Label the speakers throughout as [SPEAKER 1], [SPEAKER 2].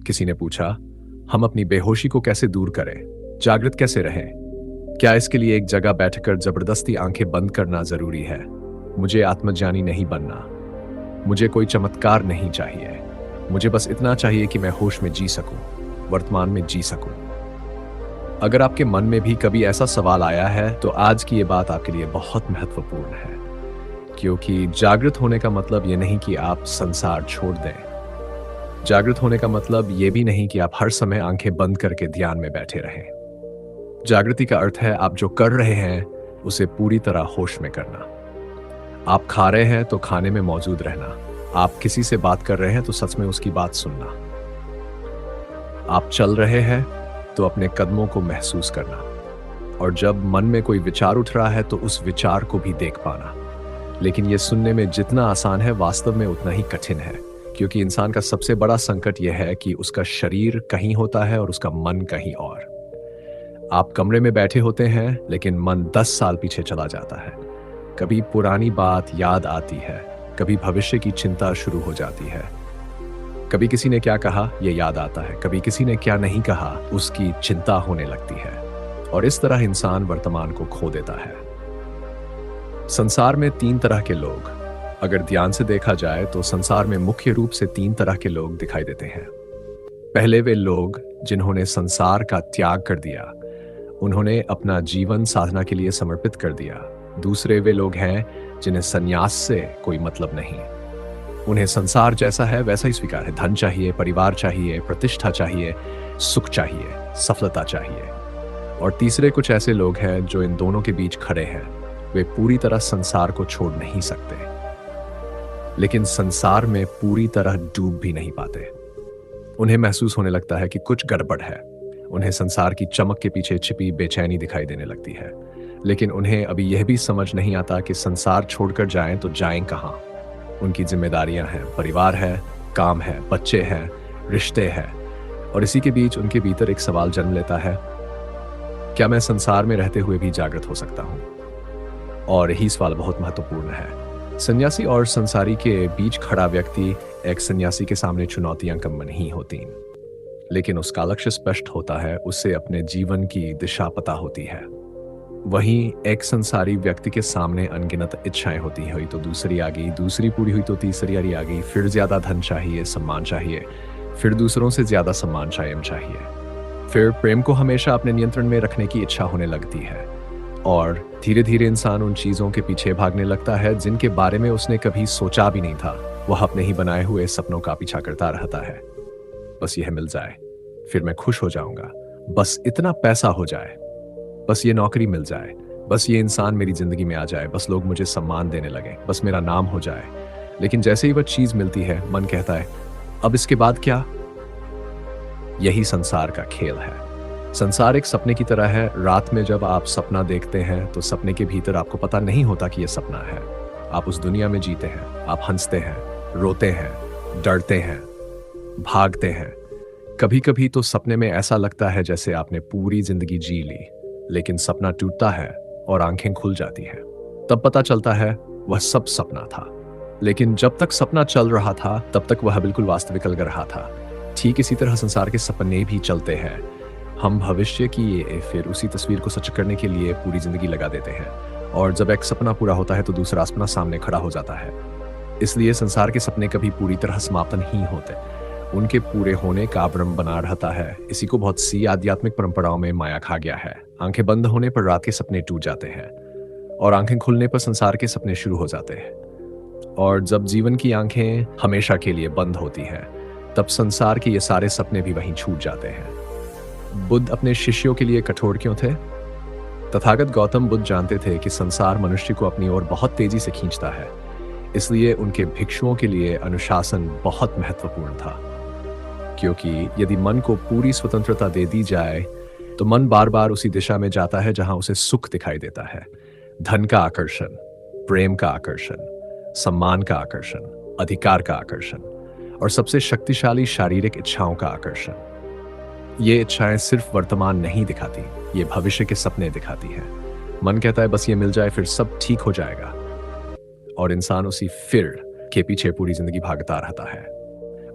[SPEAKER 1] किसी ने पूछा, हम अपनी बेहोशी को कैसे दूर करें, जागृत कैसे रहें? क्या इसके लिए एक जगह बैठकर जबरदस्ती आंखें बंद करना जरूरी है? मुझे आत्मज्ञानी नहीं बनना, मुझे कोई चमत्कार नहीं चाहिए। मुझे बस इतना चाहिए कि मैं होश में जी सकूं, वर्तमान में जी सकूं। अगर आपके मन में भी कभी ऐसा सवाल आया है तो आज की ये बात आपके लिए बहुत महत्वपूर्ण है, क्योंकि जागृत होने का मतलब ये नहीं कि आप संसार छोड़ दें। जागृत होने का मतलब ये भी नहीं कि आप हर समय आंखें बंद करके ध्यान में बैठे रहें। जागृति का अर्थ है आप जो कर रहे हैं उसे पूरी तरह होश में करना। आप खा रहे हैं तो खाने में मौजूद रहना। आप किसी से बात कर रहे हैं तो सच में उसकी बात सुनना। आप चल रहे हैं तो अपने कदमों को महसूस करना। और जब मन में कोई विचार उठ रहा है तो उस विचार को भी देख पाना। लेकिन यह सुनने में जितना आसान है वास्तव में उतना ही कठिन है, क्योंकि इंसान का सबसे बड़ा संकट यह है कि उसका शरीर कहीं होता है और उसका मन कहीं और। आप कमरे में बैठे होते हैं लेकिन मन 10 साल पीछे चला जाता है। कभी पुरानी बात याद आती है, कभी भविष्य की चिंता शुरू हो जाती है। कभी किसी ने क्या कहा यह याद आता है, कभी किसी ने क्या नहीं कहा उसकी चिंता होने लगती है। और इस तरह इंसान वर्तमान को खो देता है। संसार में 3 तरह के लोग, अगर ध्यान से देखा जाए तो संसार में मुख्य रूप से 3 तरह के लोग दिखाई देते हैं। पहले वे लोग जिन्होंने संसार का त्याग कर दिया, उन्होंने अपना जीवन साधना के लिए समर्पित कर दिया। दूसरे वे लोग हैं जिन्हें संन्यास से कोई मतलब नहीं, उन्हें संसार जैसा है वैसा ही स्वीकार है। धन चाहिए, परिवार चाहिए, प्रतिष्ठा चाहिए, सुख चाहिए, सफलता चाहिए। और तीसरे कुछ ऐसे लोग हैं जो इन दोनों के बीच खड़े हैं। वे पूरी तरह संसार को छोड़ नहीं सकते, लेकिन संसार में पूरी तरह डूब भी नहीं पाते। उन्हें महसूस होने लगता है कि कुछ गड़बड़ है। उन्हें संसार की चमक के पीछे छिपी बेचैनी दिखाई देने लगती है, लेकिन उन्हें अभी यह भी समझ नहीं आता कि संसार छोड़कर जाएं तो जाएं कहां। उनकी जिम्मेदारियां हैं, परिवार है, काम है, बच्चे हैं, रिश्ते हैं। और इसी के बीच उनके भीतर एक सवाल जन्म लेता है, क्या मैं संसार में रहते हुए भी जागृत हो सकता हूं? और यही सवाल बहुत महत्वपूर्ण है। सन्यासी और संसारी के बीच खड़ा व्यक्ति, एक सन्यासी के सामने चुनौतियां कम नहीं होती, लेकिन उसका लक्ष्य स्पष्ट होता है, उससे अपने जीवन की दिशा पता होती है। वहीं एक संसारी व्यक्ति के सामने अनगिनत इच्छाएं होती हुई तो दूसरी आ गई, दूसरी पूरी हुई तो तीसरी आ गई, फिर ज्यादा धन चाहिए, सम्मान चाहिए, फिर दूसरों से ज्यादा सम्मान चाहिए, फिर प्रेम को हमेशा अपने नियंत्रण में रखने की इच्छा होने लगती है। और धीरे धीरे इंसान उन चीजों के पीछे भागने लगता है जिनके बारे में उसने कभी सोचा भी नहीं था। वह अपने ही बनाए हुए सपनों का पीछा करता रहता है। बस यह मिल जाए फिर मैं खुश हो जाऊंगा, बस इतना पैसा हो जाए, बस ये नौकरी मिल जाए, बस ये इंसान मेरी जिंदगी में आ जाए, बस लोग मुझे सम्मान देने लगे, बस मेरा नाम हो जाए। लेकिन जैसे ही वह चीज मिलती है मन कहता है अब इसके बाद क्या? यही संसार का खेल है। संसार एक सपने की तरह है। रात में जब आप सपना देखते हैं तो सपने के भीतर आपको पता नहीं होता कि यह सपना है। आप उस दुनिया में जीते हैं, आप हंसते हैं, रोते हैं, डरते हैं, भागते हैं। कभी कभी तो सपने में ऐसा लगता है जैसे आपने पूरी जिंदगी जी ली, लेकिन सपना टूटता है और आंखें खुल जाती हैं। तब पता चलता है वह सब सपना था। लेकिन जब तक सपना चल रहा था तब तक वह बिल्कुल वास्तविक लग रहा था। ठीक इसी तरह संसार के सपने भी चलते हैं। हम भविष्य की फिर उसी तस्वीर को सच करने के लिए पूरी जिंदगी लगा देते हैं, और जब एक सपना पूरा होता है तो दूसरा सपना सामने खड़ा हो जाता है। इसलिए संसार के सपने कभी पूरी तरह समाप्त नहीं होते, उनके पूरे होने का भ्रम बना रहता है। इसी को बहुत सी आध्यात्मिक परंपराओं में माया खा गया है। आंखें बंद होने पर रात के सपने टूट जाते हैं और आंखें खुलने पर संसार के सपने शुरू हो जाते हैं। और जब जीवन की आंखें हमेशा के लिए बंद होती हैं तब संसार के ये सारे सपने भी वहीं छूट जाते हैं। बुद्ध अपने शिष्यों के लिए कठोर क्यों थे? तथागत गौतम बुद्ध जानते थे कि संसार मनुष्य को अपनी ओर बहुत तेजी से खींचता है, इसलिए उनके भिक्षुओं के लिए अनुशासन बहुत महत्वपूर्ण था। क्योंकि यदि मन को पूरी स्वतंत्रता दे दी जाए तो मन बार बार उसी दिशा में जाता है जहां उसे सुख दिखाई देता है। धन का आकर्षण, प्रेम का आकर्षण, सम्मान का आकर्षण, अधिकार का आकर्षण और सबसे शक्तिशाली शारीरिक इच्छाओं का आकर्षण। ये इच्छाएं सिर्फ वर्तमान नहीं दिखाती, ये भविष्य के सपने दिखाती हैं। मन कहता है बस ये मिल जाए फिर सब ठीक हो जाएगा, और इंसान उसी फिर के पीछे पूरी जिंदगी भागता रहता है।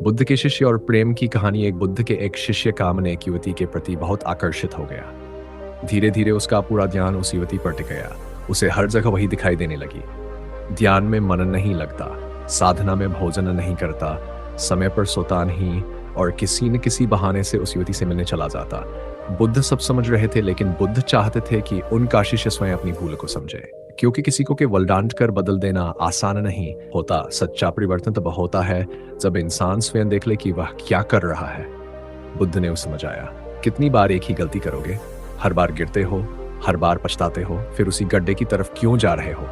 [SPEAKER 1] बुद्ध के शिष्य और प्रेम की कहानी। एक बुद्ध के एक शिष्य कामन एक युवती के प्रति बहुत आकर्षित हो गया। धीरे धीरे उसका पूरा ध्यान उस युवती पर टिक गया। उसे हर जगह वही दिखाई देने लगी। ध्यान में मन नहीं लगता, साधना में भोजन नहीं करता, समय पर सोता नहीं और किसी न किसी बहाने से उस युवती से मिलने चला जाता। बुद्ध सब समझ रहे थे, लेकिन बुद्ध चाहते थे कि उनका शिष्य स्वयं अपनी भूल को समझे, क्योंकि किसी को केवल डांट कर बदल देना आसान नहीं होता। सच्चा परिवर्तन तब होता है जब इंसान स्वयं देख ले कि वह क्या कर रहा है। बुद्ध ने उसे समझाया, कितनी बार एक ही गलती करोगे? हर बार गिरते हो, हर बार पछताते हो, फिर उसी गड्ढे की तरफ क्यों जा रहे हो?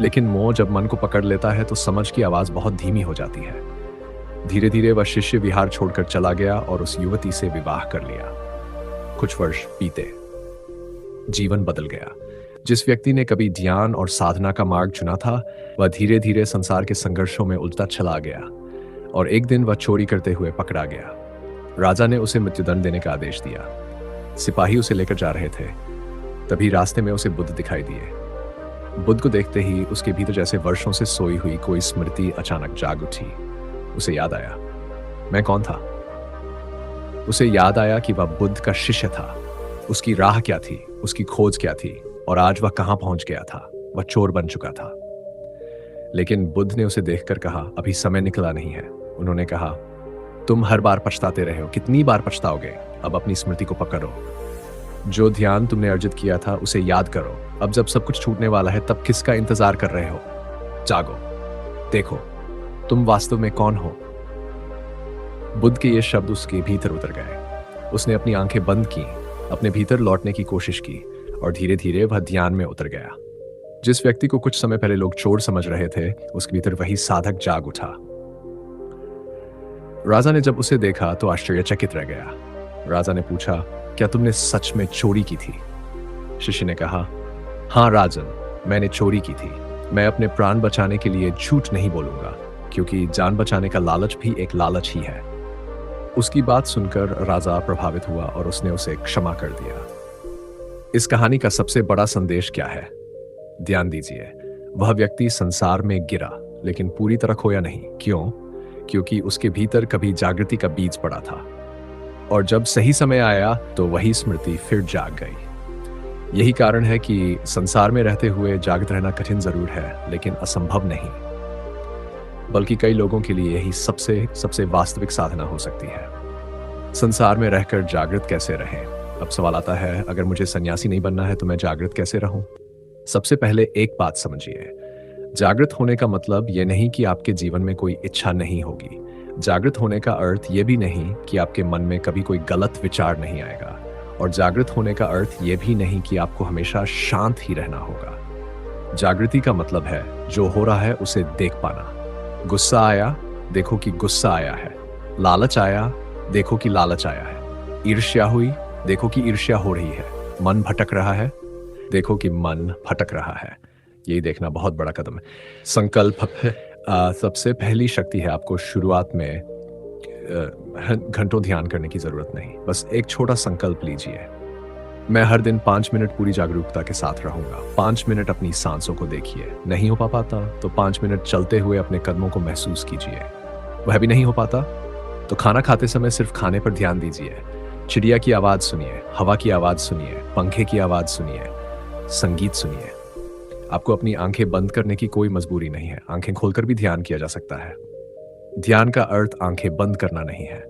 [SPEAKER 1] लेकिन मोह जब मन को पकड़ लेता है तो समझ की आवाज बहुत धीमी हो जाती है। धीरे धीरे वह शिष्य विहार छोड़कर चला गया और उस युवती से विवाह कर लिया। कुछ वर्ष बीते, जीवन बदल गया। जिस व्यक्ति ने कभी ध्यान और साधना का मार्ग चुना था, वह धीरे धीरे संसार के संघर्षों में उलझता चला गया और एक दिन वह चोरी करते हुए पकड़ा गया। राजा ने उसे मृत्युदंड देने का आदेश दिया। सिपाही उसे लेकर जा रहे थे, तभी रास्ते में उसे बुद्ध दिखाई दिए। बुद्ध को देखते ही उसके भीतर जैसे वर्षों से सोई हुई कोई स्मृति अचानक जाग उठी। उसे याद आया, मैं कौन था? उसे याद आया कि वह बुद्ध का शिष्य था। उसकी राह क्या थी, उसकी खोज क्या थी और आज वह कहां पहुंच गया था। वह चोर बन चुका था। लेकिन बुद्ध ने उसे देखकर कहा, अभी समय निकला नहीं है। उन्होंने कहा, तुम हर बार पछताते रहे हो, कितनी बार पछताओगे? अब अपनी स्मृति को पकड़ो। जो ध्यान तुमने अर्जित किया था उसे याद करो। अब जब सब कुछ छूटने वाला है, तब किसका इंतजार कर रहे हो? जागो, देखो तुम वास्तव में कौन हो। बुद्ध के ये शब्द उसके भीतर उतर गए। उसने अपनी आंखें बंद की, अपने भीतर लौटने की कोशिश की और धीरे धीरे वह ध्यान में उतर गया। जिस व्यक्ति को कुछ समय पहले लोग चोर समझ रहे थे, उसके भीतर वही साधक जाग उठा। राजा ने जब उसे देखा तो आश्चर्यचकित रह गया। राजा ने पूछा, क्या तुमने सच में चोरी की थी? शिष्य ने कहा, हाँ राजन, मैंने चोरी की थी। मैं अपने प्राण बचाने के लिए झूठ नहीं बोलूंगा, क्योंकि जान बचाने का लालच भी एक लालच ही है। उसकी बात सुनकर राजा प्रभावित हुआ और उसने उसे क्षमा कर दिया। इस कहानी का सबसे बड़ा संदेश क्या है? ध्यान दीजिए, वह व्यक्ति संसार में गिरा, लेकिन पूरी तरह खोया नहीं। क्यों? क्योंकि उसके भीतर कभी जागृति का बीज पड़ा था और जब सही समय आया तो वही स्मृति फिर जाग गई। यही कारण है कि संसार में रहते हुए जागृत रहना कठिन जरूर है, लेकिन असंभव नहीं। बल्कि कई लोगों के लिए यही सबसे वास्तविक साधना हो सकती है। संसार में रहकर जागृत कैसे रहें? अब सवाल आता है, अगर मुझे सन्यासी नहीं बनना है तो मैं जागृत कैसे रहूं? सबसे पहले एक बात समझिए, जागृत होने का मतलब यह नहीं कि आपके जीवन में कोई इच्छा नहीं होगी। जागृत होने का अर्थ यह भी नहीं कि आपके मन में कभी कोई गलत विचार नहीं आएगा, और जागृत होने का अर्थ यह भी नहीं कि आपको हमेशा शांत ही रहना होगा। जागृति का मतलब है जो हो रहा है उसे देख पाना। गुस्सा आया, देखो कि गुस्सा आया है। लालच आया, देखो कि लालच आया है। ईर्ष्या हुई, देखो कि ईर्ष्या हो रही है। मन भटक रहा है, देखो कि मन भटक रहा है। यही देखना बहुत बड़ा कदम है। संकल्प सबसे पहली शक्ति है। आपको शुरुआत में घंटों ध्यान करने की जरूरत नहीं, बस एक छोटा संकल्प लीजिए। मैं हर दिन 5 मिनट पूरी जागरूकता के साथ रहूंगा। 5 मिनट अपनी सांसों को देखिए। नहीं हो पाता तो 5 मिनट चलते हुए अपने कदमों को महसूस कीजिए। वह भी नहीं हो पाता तो खाना खाते समय सिर्फ खाने पर ध्यान दीजिए। चिड़िया की आवाज सुनिए, हवा की आवाज सुनिए, पंखे की आवाज सुनिए, संगीत सुनिए। आपको अपनी आंखें बंद करने की कोई मजबूरी नहीं है। आंखें खोलकर भी ध्यान किया जा सकता है। ध्यान का अर्थ आंखें बंद करना नहीं है।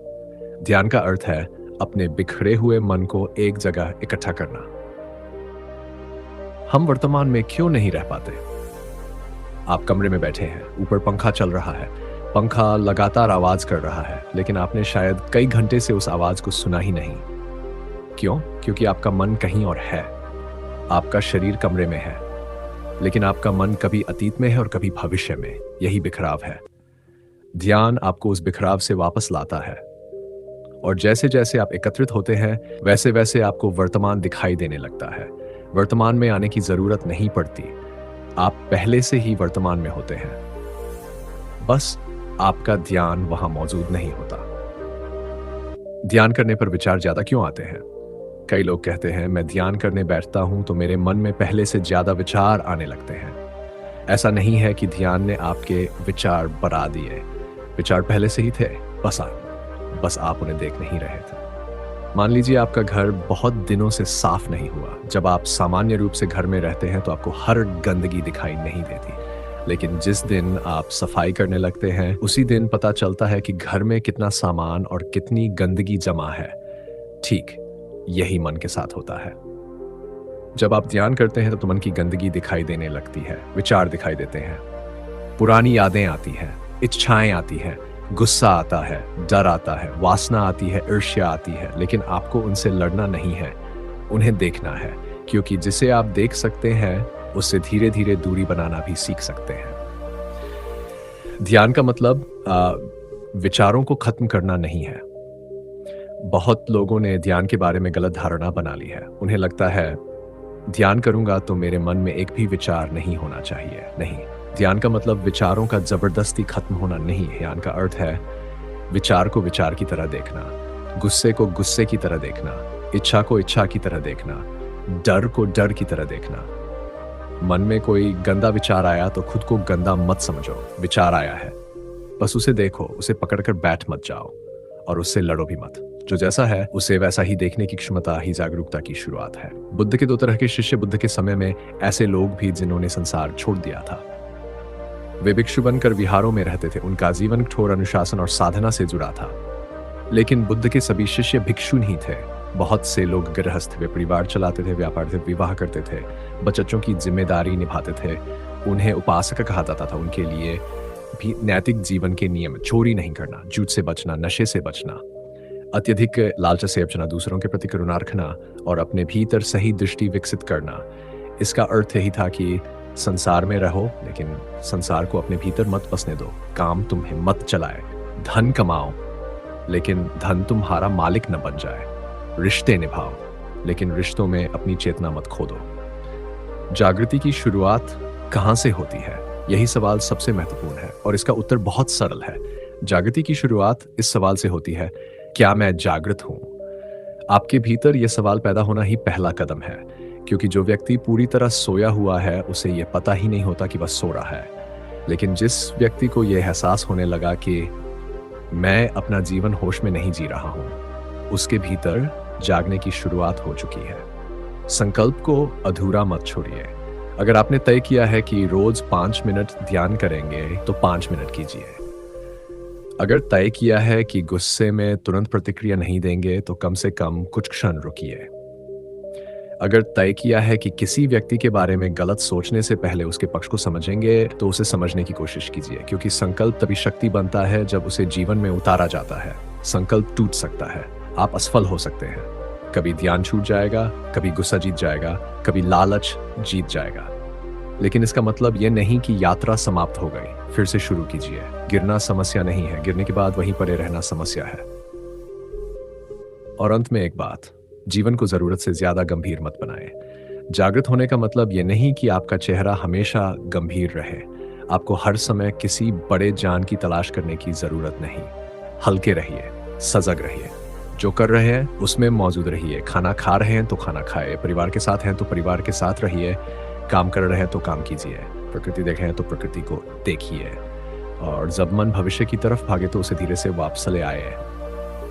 [SPEAKER 1] ध्यान का अर्थ है अपने बिखरे हुए मन को एक जगह इकट्ठा करना। हम वर्तमान में क्यों नहीं रह पाते? आप कमरे में बैठे हैं, ऊपर पंखा चल रहा है, पंखा लगातार आवाज कर रहा है, लेकिन आपने शायद कई घंटे से उस आवाज को सुना ही नहीं। क्यों? क्योंकि आपका मन कहीं और है। आपका शरीर कमरे में है, लेकिन आपका मन कभी अतीत में है और कभी भविष्य में। यही बिखराव है। ध्यान आपको उस बिखराव से वापस लाता है, और जैसे जैसे आप एकत्रित होते हैं वैसे वैसे आपको वर्तमान दिखाई देने लगता है। वर्तमान में आने की जरूरत नहीं पड़ती, आप पहले से ही वर्तमान में होते हैं, बस आपका ध्यान वहां मौजूद नहीं होता। ध्यान करने पर विचार ज्यादा क्यों आते हैं? कई लोग कहते हैं, मैं ध्यान करने बैठता हूं तो मेरे मन में पहले से ज्यादा विचार आने लगते हैं। ऐसा नहीं है कि ध्यान ने आपके विचार बढ़ा दिए, विचार पहले से ही थे। बस आप उन्हें देख नहीं रहे थे। मान लीजिए आपका घर बहुत दिनों से साफ नहीं हुआ। जब आप सामान्य रूप से घर में रहते हैं तो आपको हर गंदगी दिखाई नहीं देती, लेकिन जिस दिन आप सफाई करने लगते हैं उसी दिन पता चलता है कि घर में कितना सामान और कितनी गंदगी जमा है। ठीक यही मन के साथ होता है। जब आप ध्यान करते हैं तो मन की गंदगी दिखाई देने लगती है, विचार दिखाई देते हैं, पुरानी यादें आती हैं, इच्छाएं आती हैं, गुस्सा आता है, डर आता है, वासना आती है, ईर्ष्या आती है। लेकिन आपको उनसे लड़ना नहीं है, उन्हें देखना है, क्योंकि जिसे आप देख सकते हैं उससे धीरे धीरे दूरी बनाना भी सीख सकते हैं। ध्यान का मतलब विचारों को खत्म करना नहीं है। बहुत लोगों ने ध्यान के बारे में गलत धारणा बना ली है। उन्हें लगता है ध्यान करूंगा तो मेरे मन में एक भी विचार नहीं होना चाहिए। नहीं, ध्यान का मतलब विचारों का जबरदस्ती खत्म होना नहीं। ध्यान का अर्थ है विचार को विचार की तरह देखना, गुस्से को गुस्से की तरह देखना, इच्छा को इच्छा की तरह देखना, डर को डर की तरह देखना। मन में कोई गंदा विचार आया तो खुद को गंदा मत समझो। विचार आया है, बस उसे देखो, उसे पकड़कर बैठ मत जाओ और उससे लड़ो भी मत। जो जैसा है उसे वैसा ही देखने की क्षमता ही जागरूकता की शुरुआत है। बुद्ध के 2 तरह के शिष्य बुद्ध के समय में ऐसे लोग भी जिन्होंने संसार छोड़ दिया था। वे भिक्षु बनकर विहारों में रहते थे। उनका जीवन कठोर अनुशासन और साधना से जुड़ा था। लेकिन बुद्ध के सभी शिष्य भिक्षु नहीं थे। बहुत से लोग गृहस्थ, वे परिवार चलाते थे, व्यापार थे, विवाह करते थे, बच्चों की जिम्मेदारी निभाते थे। उन्हें उपासक कहा जाता था। उनके लिए भी नैतिक जीवन के नियम, चोरी नहीं करना, झूठ से बचना, नशे से बचना, अत्यधिक लालच से बचना, दूसरों के प्रति करुणा रखना और अपने भीतर सही दृष्टि विकसित करना। इसका अर्थ यही था कि संसार में रहो लेकिन संसार को अपने भीतर मत बसने दो। काम तुम्हें मत चलाए। धन कमाओ लेकिन धन तुम्हारा मालिक न बन जाए। रिश्ते निभाओ लेकिन रिश्तों में अपनी चेतना मत खो दो। जागृति की शुरुआत कहां से होती है? यही सवाल सबसे महत्वपूर्ण है और इसका उत्तर बहुत सरल है। जागृति की शुरुआत इस सवाल से होती है, क्या मैं जागृत हूं? आपके भीतर यह सवाल पैदा होना ही पहला कदम है, क्योंकि जो व्यक्ति पूरी तरह सोया हुआ है उसे यह पता ही नहीं होता कि वह सो रहा है। लेकिन जिस व्यक्ति को यह एहसास होने लगा कि मैं अपना जीवन होश में नहीं जी रहा हूं, उसके भीतर जागने की शुरुआत हो चुकी है। संकल्प को अधूरा मत छोड़िए। अगर आपने तय किया है कि रोज 5 मिनट ध्यान करेंगे तो 5 मिनट कीजिए। अगर तय किया है कि गुस्से में तुरंत प्रतिक्रिया नहीं देंगे तो कम से कम कुछ क्षण रुकिए। अगर तय किया है कि किसी व्यक्ति के बारे में गलत सोचने से पहले उसके पक्ष को समझेंगे तो उसे समझने की कोशिश कीजिए, क्योंकि संकल्प तभी शक्ति बनता है जब उसे जीवन में उतारा जाता है। संकल्प टूट सकता है, आप असफल हो सकते हैं। कभी ध्यान छूट जाएगा, कभी गुस्सा जीत जाएगा, कभी लालच जीत जाएगा, लेकिन इसका मतलब यह नहीं कि यात्रा समाप्त हो गई। फिर से शुरू कीजिए। गिरना समस्या नहीं है, गिरने के बाद वहीं पड़े रहना समस्या है। और अंत में एक बात, जीवन को जरूरत से ज्यादा गंभीर मत बनाएं। जागृत होने का मतलब यह नहीं कि आपका चेहरा हमेशा गंभीर रहे। आपको हर समय किसी बड़े जान की तलाश करने की जरूरत नहीं। हल्के रहिए, सजग रहिए, जो कर रहे हैं उसमें मौजूद रहिए। खाना खा रहे हैं तो खाना खाए, परिवार के साथ हैं तो परिवार के साथ रहिए, काम कर रहे हैं तो काम कीजिए, प्रकृति देख रहे हैं तो प्रकृति को देखिए। और जब मन भविष्य की तरफ भागे तो उसे धीरे से वापस ले आए।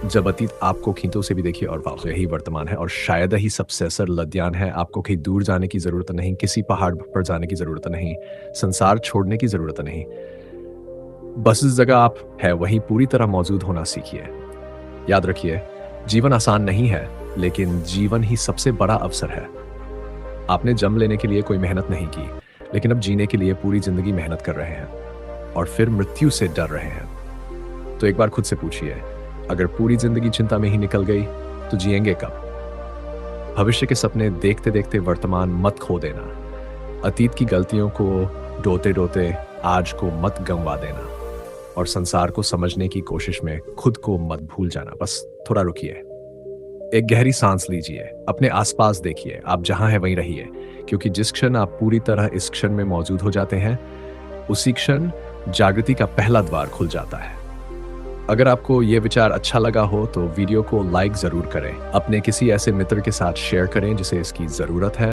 [SPEAKER 1] जब अतीत आपको खींचे उसे भी देखिए और वापस। यही वर्तमान है और शायद ही सबसे सरल ध्यान है। आपको कहीं दूर जाने की जरूरत नहीं, किसी पहाड़ पर जाने की जरूरत नहीं, संसार छोड़ने की जरूरत नहीं। बस इस जगह आप है वहीं पूरी तरह मौजूद होना सीखिए। याद रखिए, जीवन आसान नहीं है, लेकिन जीवन ही सबसे बड़ा अवसर है। आपने जन्म लेने के लिए कोई मेहनत नहीं की, लेकिन अब जीने के लिए पूरी जिंदगी मेहनत कर रहे हैं और फिर मृत्यु से डर रहे हैं। तो एक बार खुद से पूछिए, अगर पूरी जिंदगी चिंता में ही निकल गई तो जिएंगे कब? भविष्य के सपने देखते देखते वर्तमान मत खो देना। अतीत की गलतियों को डोते डोते आज को मत गंवा देना और संसार को समझने की कोशिश में खुद को मत भूल जाना। बस थोड़ा रुकिए, एक गहरी सांस लीजिए, अपने आसपास देखिए, आप जहां हैं वहीं रहिए, क्योंकि जिस क्षण आप पूरी तरह इस क्षण में मौजूद हो जाते हैं उसी क्षण जागृति का पहला द्वार खुल जाता है। अगर आपको यह विचार अच्छा लगा हो तो वीडियो को लाइक जरूर करें, अपने किसी ऐसे मित्र के साथ शेयर करें जिसे इसकी जरूरत है।